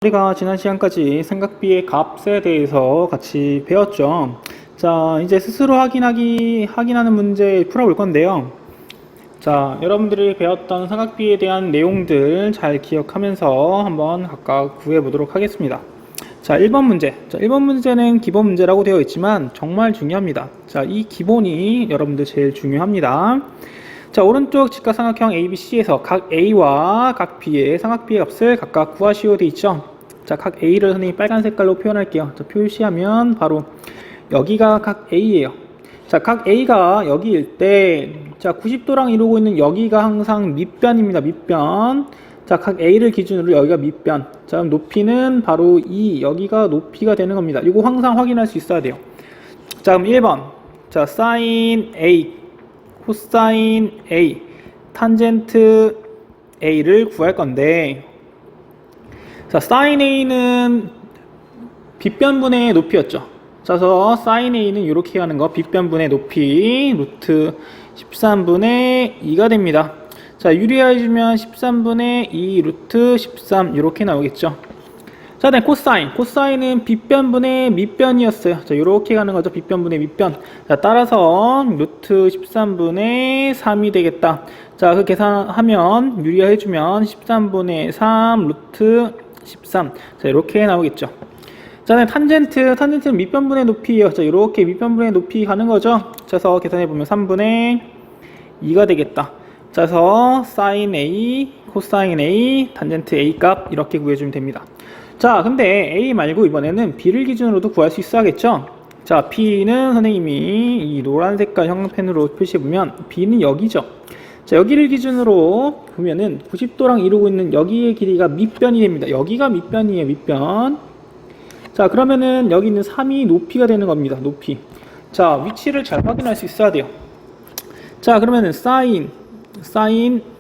우리가 지난 시간까지 삼각비의 값에 대해서 같이 배웠죠. 자, 이제 스스로 확인하는 문제 풀어볼 건데요. 자, 여러분들이 배웠던 삼각비에 대한 내용들 잘 기억하면서 한번 각각 구해보도록 하겠습니다. 자, 1번 문제. 자, 1번 문제는 기본 문제라고 되어 있지만 정말 중요합니다. 자, 이 기본이 여러분들 제일 중요합니다. 자, 오른쪽 직각삼각형 ABC에서 각 A와 각 B의 삼각비의 값을 각각 구하시오 되어 있죠. 자, 각 A를 선생님이 빨간 색깔로 표현할게요. 자, 표시하면 바로 여기가 각 A예요. 자, 각 A가 여기일 때, 자, 90도랑 이루고 있는 여기가 항상 밑변입니다. 밑변. 자, 각 A를 기준으로 여기가 밑변. 자, 그럼 높이는 바로 여기가 높이가 되는 겁니다. 이거 항상 확인할 수 있어야 돼요. 자, 그럼 1번. 자, sin A, 코사인 A, 탄젠트 A를 구할 건데, 자, sin A는 빗변분의 높이였죠. 그래서 sin A는 이렇게 가는 거, 빗변분의 높이 루트 13분의 2가 됩니다. 자, 유리해주면 13분의 2 루트 13 이렇게 나오겠죠. 자, 네, 코사인은 빗변분의 밑변이었어요. 자, 이렇게 가는 거죠. 빗변분의 밑변. 자, 따라서 루트 13분의 3이 되겠다. 자, 그 계산하면 유리해주면 13분의 3 루트 13. 자, 이렇게 나오겠죠. 자, 네, 탄젠트는 밑변분의 높이예요. 자, 이렇게 밑변분의 높이 가는 거죠. 그래서 계산해보면 3분의 2가 되겠다. 자, 그래서 sin A, 코사인 A, 탄젠트 A 값 이렇게 구해주면 됩니다. 자, 근데 A 말고 이번에는 B를 기준으로도 구할 수 있어야겠죠? 자, B는 선생님이 이 노란 색깔 형광펜으로 표시해보면 B는 여기죠. 자, 여기를 기준으로 보면은 90도랑 이루고 있는 여기의 길이가 밑변이 됩니다. 여기가 밑변이에요, 밑변. 자, 그러면은 여기 있는 3이 높이가 되는 겁니다, 높이. 자, 위치를 잘 확인할 수 있어야 돼요. 자, 그러면은 sin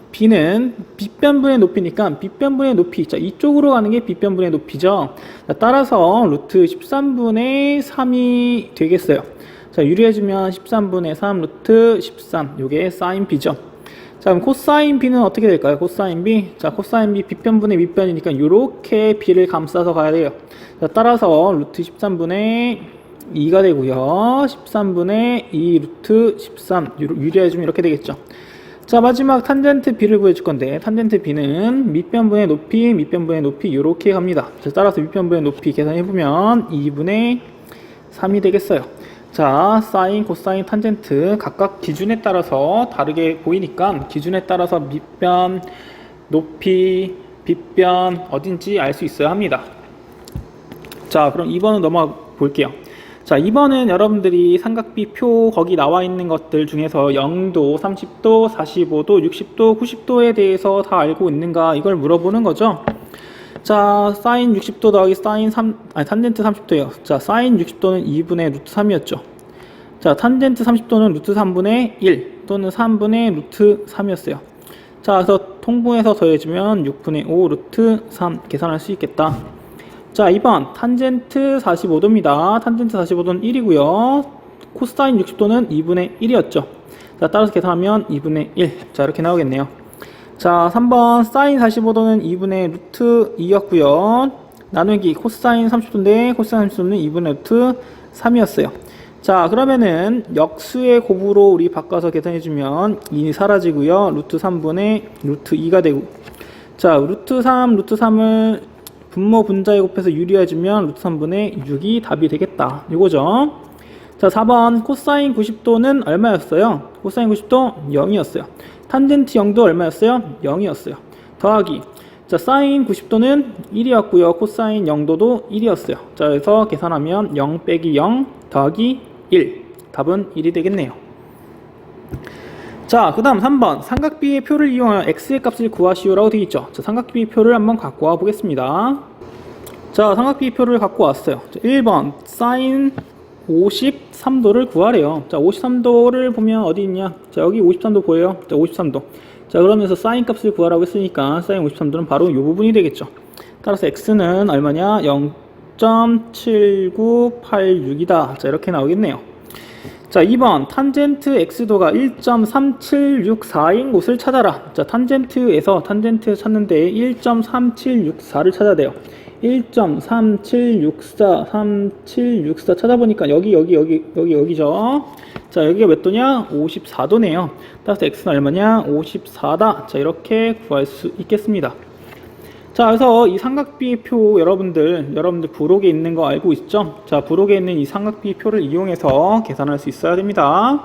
B는 빗변분의 높이니까 빗변분의 높이, 자, 이쪽으로 가는 게 빗변분의 높이죠. 자, 따라서 루트 13분의 3이 되겠어요. 자, 유리해주면 13분의 3 루트 13, 요게 sin B죠. 자, 그럼 코사인 B는 어떻게 될까요? 코사인 B. 자, 코사인 B 빗변분의 밑변이니까 요렇게 B를 감싸서 가야 돼요. 자, 따라서 루트 13분의 2가 되고요. 13분의 2 루트 13 유리해주면 이렇게 되겠죠. 자, 마지막 탄젠트 B를 구해줄 건데, 탄젠트 B는 밑변분의 높이 이렇게 갑니다. 자, 따라서 밑변분의 높이 계산해보면 2분의 3이 되겠어요. 자, 사인, 코사인, 탄젠트 각각 기준에 따라서 다르게 보이니까 기준에 따라서 밑변, 높이, 빗변 어딘지 알 수 있어야 합니다. 자, 그럼 2번은 넘어가 볼게요. 자, 2번은 여러분들이 삼각비 표 거기 나와 있는 것들 중에서 0도, 30도, 45도, 60도, 90도에 대해서 다 알고 있는가 이걸 물어보는 거죠. 자, 사인 60도 더하기 탄젠트 30도예요. 자, 사인 60도는 2분의 루트 3이었죠. 자, 탄젠트 30도는 루트 3분의 1 또는 3분의 루트 3이었어요. 자, 그래서 통분해서 더해주면 6분의 5 루트 3 계산할 수 있겠다. 자, 2번 탄젠트 45도입니다. 탄젠트 45도는 1이고요. 코사인 60도는 2분의 1이었죠. 자, 따라서 계산하면 2분의 1. 자, 이렇게 나오겠네요. 자, 3번 사인 45도는 2분의 루트 2였고요. 나누기 코사인 30도인데 코사인 30도는 2분의 루트 3이었어요. 자, 그러면은 역수의 곱으로 우리 바꿔서 계산해주면 2이 사라지고요. 루트 3분의 루트 2가 되고, 자, 루트 3을 분모 분자에 곱해서 유리해주면 루트 3분의 6이 답이 되겠다. 이거죠. 자, 4번 코사인 90도는 얼마였어요? 코사인 90도 0이었어요. 탄젠트 0도 얼마였어요? 0이었어요. 더하기, 자, 사인 90도는 1이었고요. 코사인 0도도 1이었어요. 자, 그래서 계산하면 0 빼기 0 더하기 1. 답은 1이 되겠네요. 자, 그 다음 3번 삼각비의 표를 이용하여 x의 값을 구하시오 라고 되어 있죠. 자, 삼각비의 표를 한번 갖고 와 보겠습니다. 자, 삼각비의 표를 갖고 왔어요. 자, 1번 sin 53도를 구하래요. 자, 53도를 보면 어디 있냐? 자, 여기 53도 보여요. 자, 53도. 자, 그러면서 sin 값을 구하라고 했으니까 sin 53도는 바로 이 부분이 되겠죠. 따라서 x는 얼마냐? 0.7986이다. 자, 이렇게 나오겠네요. 자, 2번 탄젠트 x도가 1.3764인 곳을 찾아라. 자, 탄젠트에서 탄젠트 찾는데 1.3764를 찾아야 돼요. 1.3764 찾아보니까 여기죠. 자, 여기가 몇 도냐? 54도네요. 따라서 x는 얼마냐? 54다. 자, 이렇게 구할 수 있겠습니다. 자, 그래서 이 삼각비의 표 여러분들 부록에 있는 거 알고 있죠? 자, 부록에 있는 이 삼각비의 표를 이용해서 계산할 수 있어야 됩니다.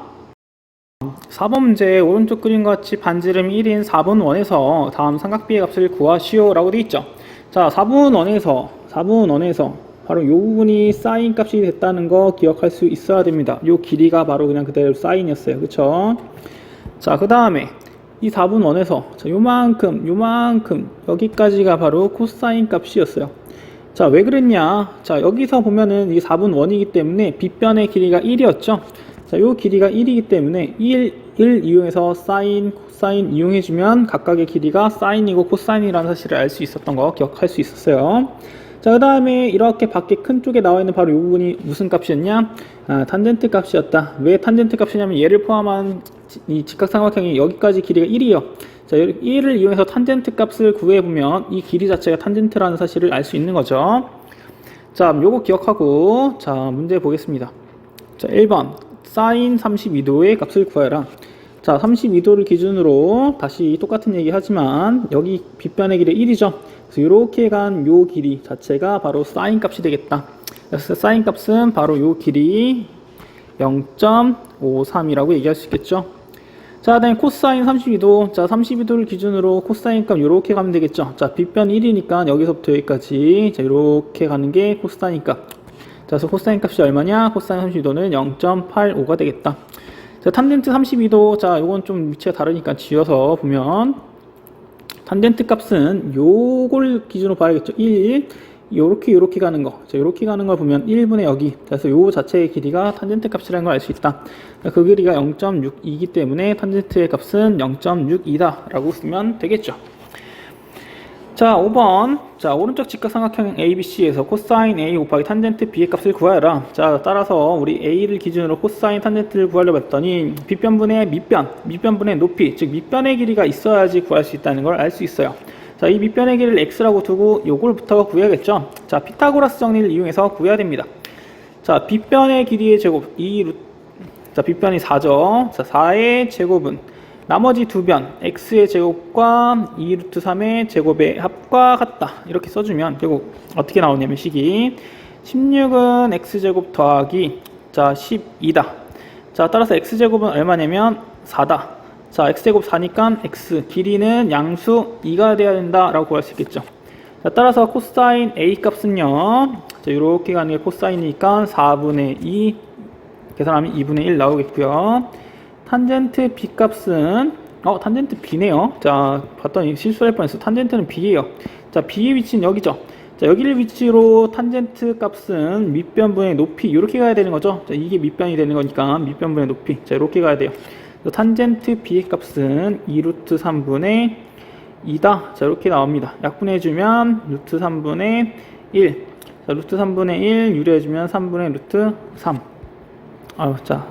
4번 문제 오른쪽 그림과 같이 반지름 1인 4분 원에서 다음 삼각비의 값을 구하시오 라고 되어 있죠. 자, 4분 원에서 바로 요 부분이 사인 값이 됐다는 거 기억할 수 있어야 됩니다. 요 길이가 바로 그냥 그대로 사인이었어요. 그쵸? 자, 그 다음에 이 4분 원에서 자, 요만큼 여기까지가 바로 코사인 값이었어요. 자, 왜 그랬냐? 자, 여기서 보면은 이 4분 원이기 때문에 빗변의 길이가 1이었죠. 자, 요 길이가 1이기 때문에 1 이용해서 사인, 코사인 이용해주면 각각의 길이가 사인이고 코사인이라는 사실을 알 수 있었던 거 기억할 수 있었어요. 자, 그 다음에 이렇게 밖에 큰 쪽에 나와 있는 바로 이 부분이 무슨 값이었냐? 아, 탄젠트 값이었다. 왜 탄젠트 값이냐면 얘를 포함한 이 직각삼각형이 여기까지 길이가 1이요. 자, 1을 이용해서 탄젠트 값을 구해보면 이 길이 자체가 탄젠트라는 사실을 알 수 있는 거죠. 자, 요거 기억하고 자, 문제 보겠습니다. 자, 1번 사인 32도의 값을 구해라. 자, 32도를 기준으로 다시 똑같은 얘기 하지만 여기 빗변의 길이 1이죠. 그래서 이렇게 간 요 길이 자체가 바로 사인 값이 되겠다. 그래서 사인 값은 바로 요 길이 0.53이라고 얘기할 수 있겠죠. 자, 다음에 코사인 32도. 자, 32도를 기준으로 코사인 값 요렇게 가면 되겠죠. 자, 빗변 1이니까 여기서부터 여기까지 자, 요렇게 가는 게 코사인 값. 자, 그래서 코사인 값이 얼마냐? 코사인 32도는 0.85가 되겠다. 자, 탄젠트 32도. 자, 요건 좀 위치가 다르니까 지어서 보면 탄젠트 값은 요걸 기준으로 봐야겠죠. 1, 요렇게 가는 거. 자, 요렇게 가는 걸 보면 1분의 여기. 그래서 요 자체의 길이가 탄젠트 값이라는 걸 알 수 있다. 그 길이가 0.62이기 때문에 탄젠트의 값은 0.62다 라고 쓰면 되겠죠. 자, 5번. 자, 오른쪽 직각삼각형 ABC에서 코사인 A 곱하기 탄젠트 B의 값을 구하여라. 자, 따라서 우리 A를 기준으로 코사인 탄젠트를 구하려고 했더니 빗변분의 밑변분의 높이, 즉 밑변의 길이가 있어야지 구할 수 있다는 걸 알 수 있어요. 자, 이 밑변의 길이를 x라고 두고 요걸부터 구해야겠죠. 자, 피타고라스 정리를 이용해서 구해야 됩니다. 자, 빗변의 길이의 제곱 자, 빗변이 4죠. 자, 4의 제곱은 나머지 두 변 x의 제곱과 2루트 3의 제곱의 합과 같다. 이렇게 써주면 결국 어떻게 나오냐면 식이 16은 x제곱 더하기 자 12다. 자, 따라서 x제곱은 얼마냐면 4다. 자, x제곱 4니까 x 길이는 양수 2가 돼야 된다라고 구할 수 있겠죠. 자, 따라서 코사인 a 값은요. 자, 이렇게 가는 게 코사인이니까 4분의 2 계산하면 2분의 1 나오겠고요. 탄젠트 b 값은 탄젠트 b네요. 자, 봤더니 실수할 뻔했어. 탄젠트는 b예요. 자, b의 위치는 여기죠. 자, 여기를 위치로 탄젠트 값은 밑변분의 높이 이렇게 가야 되는 거죠. 자, 이게 밑변이 되는 거니까 밑변분의 높이. 자, 이렇게 가야 돼요. 탄젠트 b의 값은 2루트 3분의 2다. 자, 이렇게 나옵니다. 약분해주면 루트 3분의 1. 자, 루트 3분의 1 유리해주면 3분의 루트 3. 자,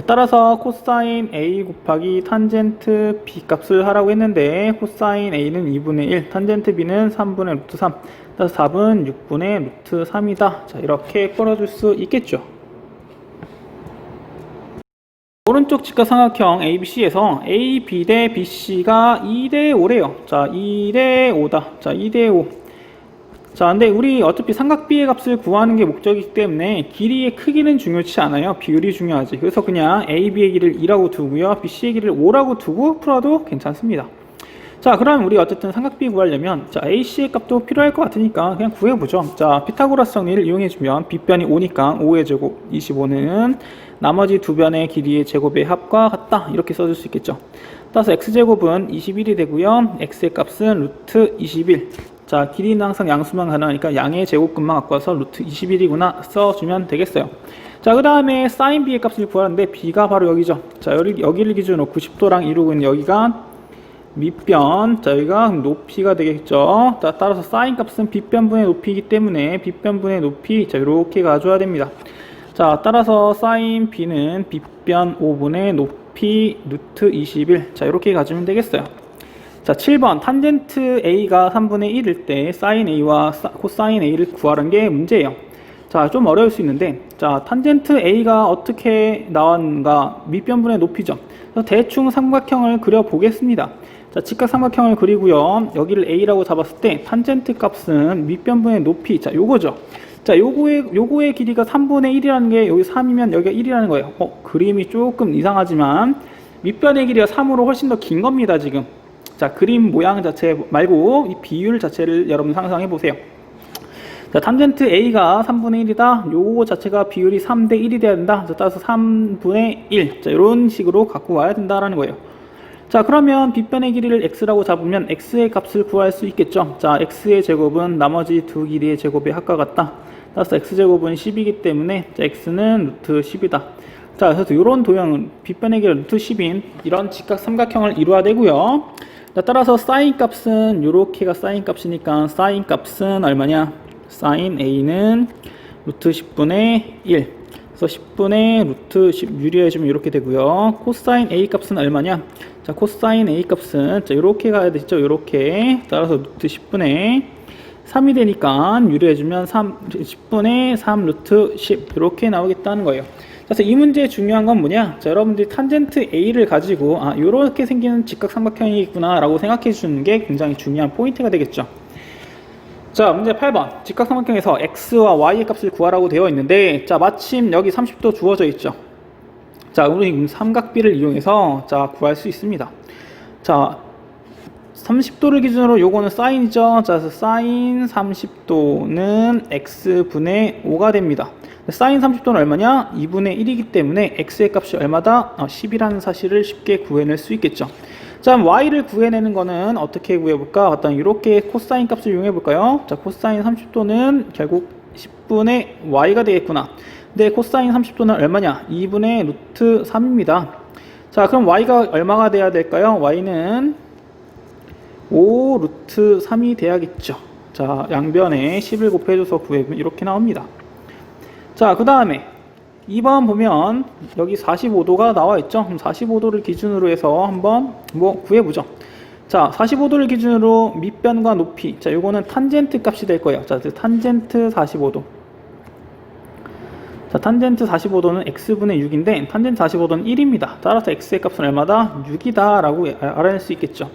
따라서 코사인 A 곱하기 탄젠트 B 값을 하라고 했는데 코사인 A는 2분의 1, 탄젠트 B는 3분의 루트 3, 따라서 답은 6분의 루트 3이다. 자, 이렇게 풀어줄 수 있겠죠. 오른쪽 직각삼각형 ABC에서 A, B 대 BC가 2대 5래요. 자, 2대 5다. 자, 2대 5. 자, 근데 우리 어차피 삼각비의 값을 구하는 게 목적이기 때문에 길이의 크기는 중요치 않아요. 비율이 중요하지. 그래서 그냥 A, B의 길이를 2라고 두고요. B, C의 길이를 5라고 두고 풀어도 괜찮습니다. 자, 그럼 우리 어쨌든 삼각비 구하려면 자, A, C의 값도 필요할 것 같으니까 그냥 구해보죠. 자, 피타고라스 정리를 이용해주면 빗변이 5니까 5의 제곱 25는 나머지 두 변의 길이의 제곱의 합과 같다. 이렇게 써줄 수 있겠죠. 따라서 x제곱은 21이 되고요. x의 값은 루트 21. 자, 길이는 항상 양수만 가능하니까 양의 제곱근만 갖고 와서 루트 21이구나 써주면 되겠어요. 자, 그 다음에 사인 b의 값을 구하는데 b가 바로 여기죠. 자, 여기를 기준으로 90도랑 이루고 있는 여기가 밑변, 자, 여기가 높이가 되겠죠. 자, 따라서 사인 값은 빗변분의 높이이기 때문에 빗변분의 높이, 자, 이렇게 가져야 됩니다. 자, 따라서 사인 b는 빗변 5분의 높이 루트 21. 자, 이렇게 가지면 되겠어요. 자, 7번 탄젠트 a가 3분의 1일 때 사인 a와 코사인 a를 구하라는 게 문제예요. 자, 좀 어려울 수 있는데, 자, 탄젠트 a가 어떻게 나왔는가? 밑변분의 높이죠. 그래서 대충 삼각형을 그려 보겠습니다. 자, 직각삼각형을 그리고요. 여기를 a라고 잡았을 때 탄젠트 값은 밑변분의 높이. 자, 요거죠. 자, 요거의 길이가 3분의 1이라는 게 여기 3이면 여기가 1이라는 거예요. 그림이 조금 이상하지만 밑변의 길이가 3으로 훨씬 더 긴 겁니다, 지금. 자, 그림 모양 자체 말고 이 비율 자체를 여러분 상상해 보세요. 자, 탄젠트 a가 3분의 1이다. 요거 자체가 비율이 3대 1이 돼야 된다. 자, 따라서 3분의 1. 자, 이런 식으로 갖고 와야 된다라는 거예요. 자, 그러면 빗변의 길이를 x라고 잡으면 x의 값을 구할 수 있겠죠. 자, x의 제곱은 나머지 두 길이의 제곱에 합과 같다. 따라서 x제곱은 10이기 때문에 자, x는 루트 10이다. 자, 그래서 이런 도형은 빗변의 길이 루트 10인 이런 직각삼각형을 이루어야 되고요. 자, 따라서 사인 값은 요렇게가 사인 값이니까 사인 값은 얼마냐? 사인 a는 루트 10분의 1. 그래서 10분의 루트 10 유리해주면 이렇게 되고요. 코사인 a 값은 얼마냐? 자, 코사인 a 값은 자, 요렇게 가야 되죠. 요렇게. 따라서 루트 10분의 3이 되니까 유리해주면 10분의 3 루트 10 이렇게 나오겠다는 거예요. 그래서 이 문제의 중요한 건 뭐냐? 자, 여러분들이 탄젠트 a를 가지고 요렇게 생기는 직각삼각형이 있구나 라고 생각해 주는 게 굉장히 중요한 포인트가 되겠죠. 자, 문제 8번 직각삼각형에서 x와 y의 값을 구하라고 되어 있는데, 자, 마침 여기 30도 주어져 있죠. 자, 우리 삼각비를 이용해서 자 구할 수 있습니다. 자, 30도를 기준으로 요거는 사인이죠. 자, 그래서 사인 30도는 x분의 5가 됩니다. 사인 30도는 얼마냐? 2분의 1이기 때문에 x의 값이 얼마다? 10이라는 사실을 쉽게 구해낼 수 있겠죠. 자, y를 구해내는 거는 어떻게 구해볼까? 어떤 이렇게 코사인 값을 이용해볼까요? 자, 코사인 30도는 결국 10분의 y가 되겠구나. 근데 코사인 30도는 얼마냐? 2분의 루트 3입니다. 자, 그럼 y가 얼마가 돼야 될까요? y는 5 루트 3이 돼야겠죠. 자, 양변에 10을 곱해줘서 구해보면 이렇게 나옵니다. 자, 그 다음에 2번 보면 여기 45도가 나와 있죠. 그럼 45도를 기준으로 해서 한번 구해보죠. 자, 45도를 기준으로 밑변과 높이. 자, 요거는 탄젠트 값이 될 거예요. 자, 탄젠트 45도. 자, 탄젠트 45도는 x분의 6인데 탄젠트 45도는 1입니다. 따라서 x의 값은 얼마다? 6이다 라고 알아낼 수 있겠죠.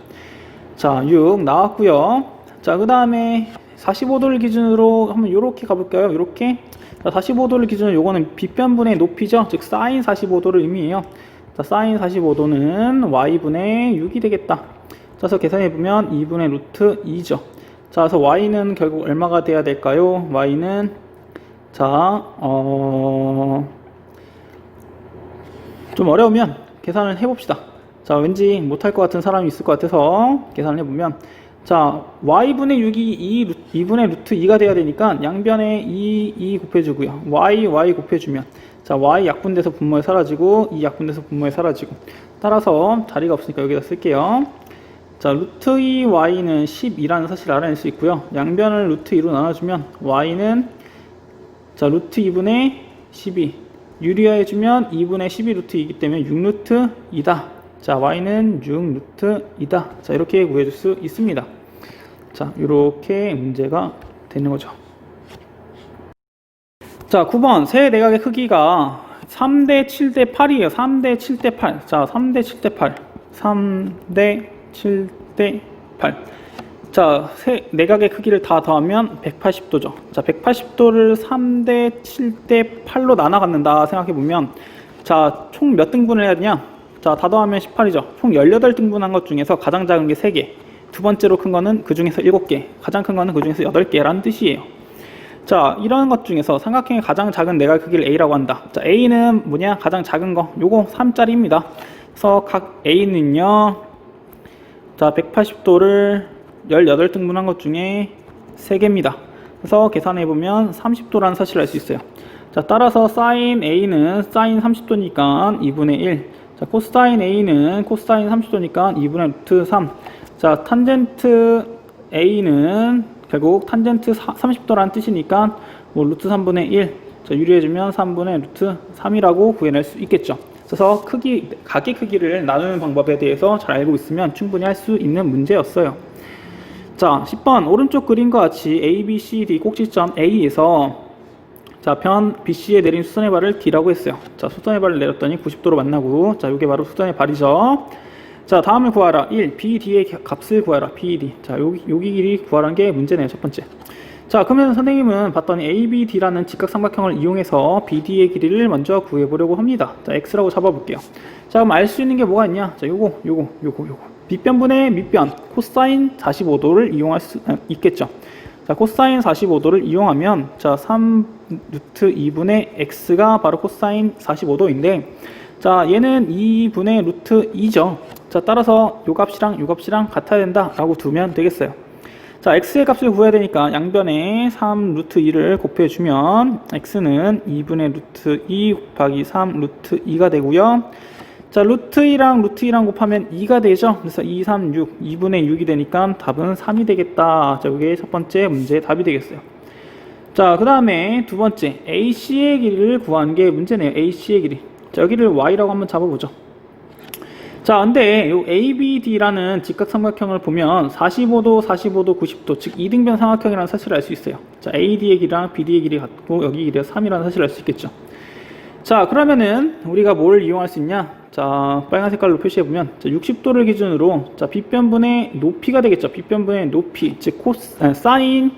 자, 6 나왔고요. 자, 그 다음에 45도를 기준으로 한번 요렇게 가볼까요? 요렇게. 자, 45도를 기준으로 요거는 빗변분의 높이죠. 즉 사인 45도를 의미해요. 자, 사인 45도는 y분의 6이 되겠다. 자, 그래서 계산해보면 2분의 루트 2죠. 자, 그래서 y는 결국 얼마가 돼야 될까요? y는 자, 좀 어려우면 계산을 해봅시다. 자, 왠지 못할 것 같은 사람이 있을 것 같아서 계산을 해보면, 자, y분의 6이 2분의 루트 2가 돼야 되니까 양변에 2 곱해주고요. y 곱해주면, 자, y 약분돼서 분모에 사라지고 2 약분돼서 분모에 사라지고, 따라서 자리가 없으니까 여기다 쓸게요. 자, 루트 2 y는 12라는 사실을 알아낼 수 있고요. 양변을 루트 2로 나눠주면 y는 자, 루트 2분의 12 유리화해주면 2분의 12 루트 2이기 때문에 6 루트 2다. 자, y는 6 루트 2다. 자, 이렇게 구해줄 수 있습니다. 자, 이렇게 문제가 되는 거죠. 자, 9번 세 내각의 크기가 3대 7대 8이에요. 3대 7대 8. 자, 3대 7대 8. 3대 7대 8. 자, 세 내각의 크기를 다 더하면 180도죠. 자, 180도를 3대 7대 8로 나눠 갖는다 생각해보면, 자, 총 몇 등분을 해야 되냐? 자, 다 더하면 18이죠. 총 18등분한 것 중에서 가장 작은 게 3개, 두 번째로 큰 거는 그 중에서 7개, 가장 큰 거는 그 중에서 8개라는 뜻이에요. 자, 이런 것 중에서 삼각형의 가장 작은 내각 크기를 A라고 한다. 자, A는 뭐냐? 가장 작은 거. 요거 3짜리입니다. 그래서 각 A는요, 자, 180도를 18등분한 것 중에 3개입니다. 그래서 계산해보면 30도라는 사실을 알 수 있어요. 자, 따라서 사인 A는 사인 30도니까 2분의 1. 자, 코사인 A는 코사인 30도니까 2분의 루트 3. 자, 탄젠트 A는 결국 탄젠트 30도라는 뜻이니까 루트 3분의 1. 자, 유리해주면 3분의 루트 3이라고 구해낼 수 있겠죠. 그래서 가계 크기를 나누는 방법에 대해서 잘 알고 있으면 충분히 할 수 있는 문제였어요. 자, 10번 오른쪽 그림과 같이 A, B, C, D 꼭지점 A에서 자, 변 BC에 내린 수선의 발을 D라고 했어요. 자, 수선의 발을 내렸더니 90도로 만나고, 자, 이게 바로 수선의 발이죠. 자, 다음을 구하라. 1, BD의 값을 구하라. BD. 자, 여기 길이 구하라는 게 문제네요. 첫 번째. 자, 그러면 선생님은 봤더니 ABD라는 직각삼각형을 이용해서 BD의 길이를 먼저 구해보려고 합니다. 자, X라고 잡아볼게요. 자, 그럼 알 수 있는 게 뭐가 있냐? 자, 요거. 밑변분의 밑변, 코사인 45도를 이용할 수 있겠죠. 자, 코사인 45도를 이용하면, 자, 3 루트 2분의 X가 바로 코사인 45도인데, 자, 얘는 2분의 루트 2죠. 자, 따라서 요 값이랑 같아야 된다 라고 두면 되겠어요. 자, x의 값을 구해야 되니까 양변에 3 루트 2를 곱해주면 x는 2분의 루트 2 곱하기 3 루트 2가 되고요. 자, 루트 2랑 곱하면 2가 되죠. 그래서 2, 3, 6, 2분의 6이 되니까 답은 3이 되겠다. 자, 이게 첫 번째 문제의 답이 되겠어요. 자, 그 다음에 두 번째 AC의 길이를 구하는 게 문제네요. AC의 길이. 자, 여기를 Y라고 한번 잡아보죠. 자, 근데 요 ABD라는 직각삼각형을 보면 45도, 90도, 즉 이등변 삼각형이라는 사실을 알 수 있어요. 자, AD의 길이랑 BD의 길이 같고 여기 길이가 3이라는 사실을 알 수 있겠죠. 자, 그러면은 우리가 뭘 이용할 수 있냐? 자, 빨간 색깔로 표시해보면, 자, 60도를 기준으로, 자, 빗변분의 높이가 되겠죠. 빗변분의 높이, 즉 사인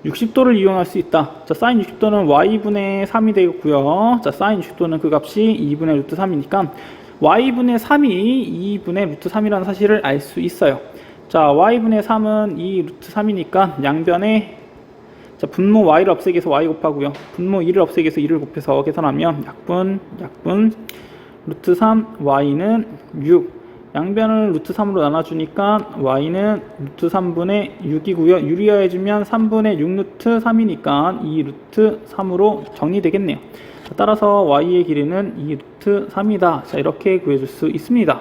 60도를 이용할 수 있다. 자, 사인 60도는 y분의 3이 되겠고요. 자, 사인 60도는 그 값이 2분의 루트 3이니까 y분의 3이 2분의 루트 3이라는 사실을 알 수 있어요. 자, y분의 3은 2 루트 3이니까 양변에, 자, 분모 y를 없애기 위해서 y 곱하고요. 분모 2를 없애기 위해서 2를 곱해서 계산하면 약분 루트 3 y는 6. 양변을 루트 3으로 나눠주니까 y는 루트 3분의 6이고요. 유리화해주면 3분의 6 루트 3이니까 2 루트 3으로 정리되겠네요. 따라서 y의 길이는 2 루트 3이다. 자, 이렇게 구해줄 수 있습니다.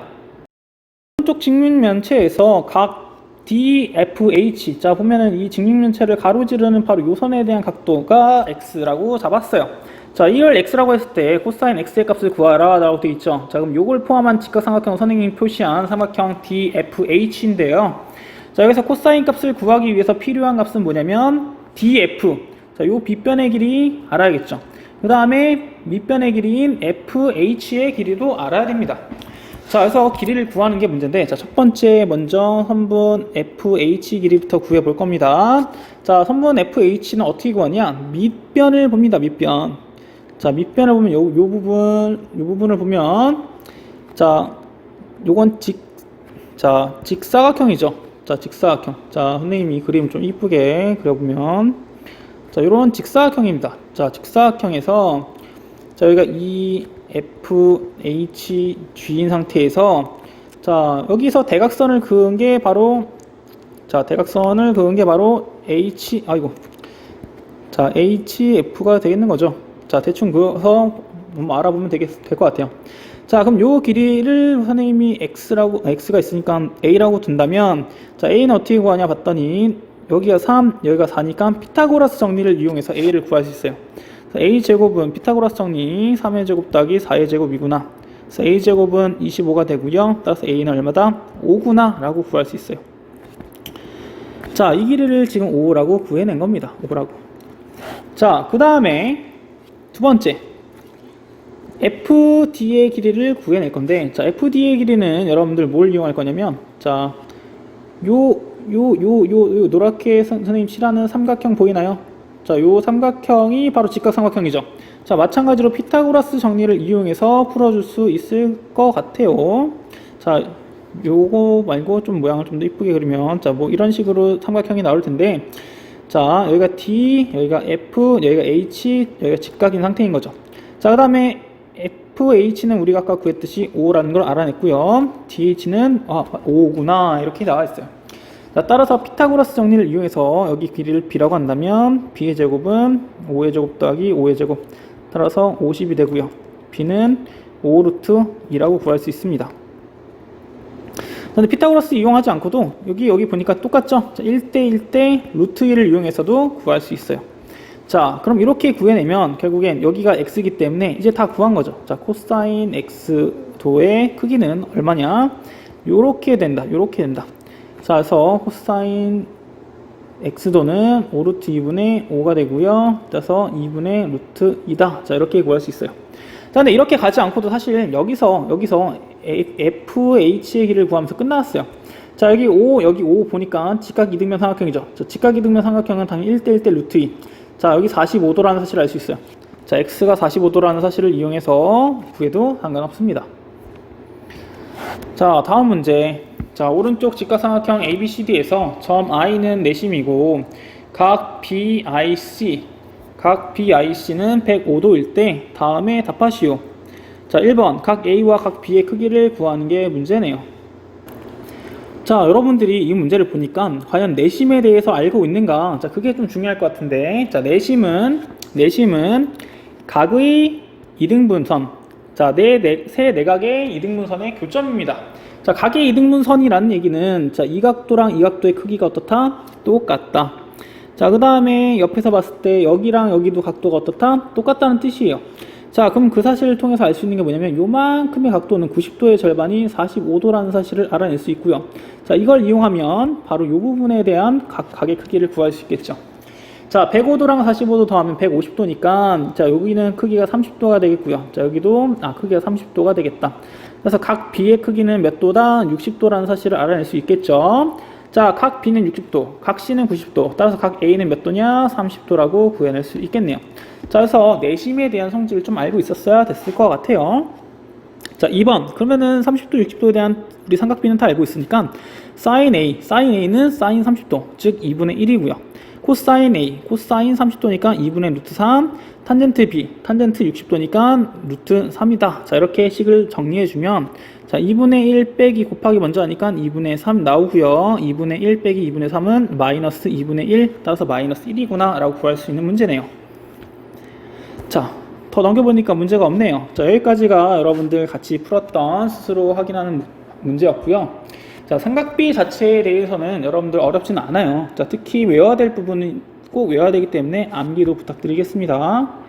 오른쪽 직육면체에서 각 DFH, 자, 보면은 이 직육면체를 가로지르는 바로 요 선에 대한 각도가 x라고 잡았어요. 자, 이걸 x라고 했을 때 코사인 x의 값을 구하라 라고 되어 있죠. 자, 그럼 요걸 포함한 직각삼각형 선생님이 표시한 삼각형 DFH인데요. 자, 여기서 코사인 값을 구하기 위해서 필요한 값은 뭐냐면 DF, 자, 요 빗변의 길이 알아야겠죠. 그 다음에 밑변의 길이인 FH의 길이도 알아야 됩니다. 자, 그래서 길이를 구하는 게 문제인데, 자, 첫 번째 먼저 선분 FH 길이부터 구해 볼 겁니다. 자, 선분 FH는 어떻게 구하냐? 밑변을 봅니다. 밑변. 자, 밑변을 보면 요 부분을 보면, 자, 요건 직사각형이죠. 자, 직사각형. 자, 선생님이 그림 좀 이쁘게 그려보면, 자, 요런 직사각형입니다. 자, 직사각형에서, 자, 여기가 EFHG인 상태에서, 자, 여기서 대각선을 그은 게 바로, 자, HF가 되겠는 거죠. 자, 대충 그어서 알아보면 될 것 같아요. 자, 그럼 요 길이를 선생님이 X가 있으니까 A라고 둔다면, 자, A는 어떻게 구하냐 봤더니, 여기가 3, 여기가 4니까 피타고라스 정리를 이용해서 A를 구할 수 있어요. A제곱은 피타고라스 정리 3의 제곱 더하기 4의 제곱이구나. 그래서 A제곱은 25가 되고요. 따라서 A는 얼마다? 5구나 라고 구할 수 있어요. 자, 이 길이를 지금 5라고 구해낸 겁니다. 5라고. 자, 그 다음에 두 번째 FD의 길이를 구해낼 건데, 자, FD의 길이는 여러분들 뭘 이용할 거냐면, 자, 요 노랗게 선생님 칠하는 삼각형 보이나요? 자, 요 삼각형이 바로 직각삼각형이죠. 자, 마찬가지로 피타고라스 정리를 이용해서 풀어줄 수 있을 것 같아요. 자, 요거 말고 좀 모양을 좀 더 이쁘게 그리면, 자, 뭐 이런 식으로 삼각형이 나올 텐데, 자, 여기가 D, 여기가 F, 여기가 H, 여기가 직각인 상태인 거죠. 자, 그 다음에 FH는 우리가 아까 구했듯이 5라는 걸 알아냈고요. DH는 5구나 이렇게 나와 있어요. 자, 따라서 피타고라스 정리를 이용해서 여기 길이를 B라고 한다면 B의 제곱은 5의 제곱 더하기 5의 제곱, 따라서 50이 되고요. B는 5 루트 2라고 구할 수 있습니다. 근데 피타고라스 이용하지 않고도 여기 보니까 똑같죠? 자, 1대1대 루트 2를 이용해서도 구할 수 있어요. 자, 그럼 이렇게 구해내면 결국엔 여기가 x이기 때문에 이제 다 구한 거죠. 자, 코사인 x도의 크기는 얼마냐? 요렇게 된다. 요렇게 된다. 자, 그래서 코사인 x도는 5루트 2분의 5가 되고요. 그래서 2분의 루트 2다. 자, 이렇게 구할 수 있어요. 자, 근데 이렇게 가지 않고도 사실 여기서 fh의 길을 구하면서 끝났어요. 자, 여기 5 보니까 직각이등변 삼각형이죠. 자, 직각이등변 삼각형은 당연히 1대 1대 루트 2. 자, 여기 45도라는 사실을 알 수 있어요. 자, x가 45도라는 사실을 이용해서 구해도 상관없습니다. 자, 다음 문제. 자, 오른쪽 직각삼각형 ABCD에서 점 I는 내심이고 각 BIC는 105도일 때 다음에 답하시오. 자, 1번 각 A와 각 B의 크기를 구하는 게 문제네요. 자, 여러분들이 이 문제를 보니까 과연 내심에 대해서 알고 있는가? 자, 그게 좀 중요할 것 같은데. 자, 내심은 각의 이등분선. 자, 세 내각의 이등분선의 교점입니다. 자, 각의 이등분선이라는 얘기는 자, 이 각도랑 이 각도의 크기가 어떻다? 똑같다. 자, 그 다음에 옆에서 봤을 때 여기랑 여기도 각도가 어떻다? 똑같다는 뜻이에요. 자, 그럼 그 사실을 통해서 알 수 있는 게 뭐냐면 요만큼의 각도는 90도의 절반이 45도라는 사실을 알아낼 수 있고요. 자, 이걸 이용하면 바로 이 부분에 대한 각의 크기를 구할 수 있겠죠. 자, 105도랑 45도 더하면 150도니까 자, 여기는 크기가 30도가 되겠고요. 자, 여기도 크기가 30도가 되겠다. 그래서 각 B의 크기는 몇 도다? 60도라는 사실을 알아낼 수 있겠죠. 자, 각 B는 60도, 각 C는 90도, 따라서 각 A는 몇 도냐? 30도라고 구해낼 수 있겠네요. 자, 그래서 내심에 대한 성질을 좀 알고 있었어야 됐을 것 같아요. 자, 2번. 그러면은 30도, 60도에 대한 우리 삼각비는 다 알고 있으니까 sin A는 sin 30도, 즉 2분의 1이고요. 코사인 A, 코사인 30도니까 2분의 루트 3, 탄젠트 B, 탄젠트 60도니까 루트 3이다. 자, 이렇게 식을 정리해주면 자, 2분의 1 빼기 곱하기 먼저 하니까 2분의 3 나오고요. 2분의 1 빼기 2분의 3은 마이너스 2분의 1, 따라서 마이너스 1이구나 라고 구할 수 있는 문제네요. 자, 더 넘겨보니까 문제가 없네요. 자, 여기까지가 여러분들 같이 풀었던 스스로 확인하는 문제였고요. 자, 삼각비 자체에 대해서는 여러분들 어렵지는 않아요. 자, 특히 외워야 될 부분은 꼭 외워야 되기 때문에 암기도 부탁드리겠습니다.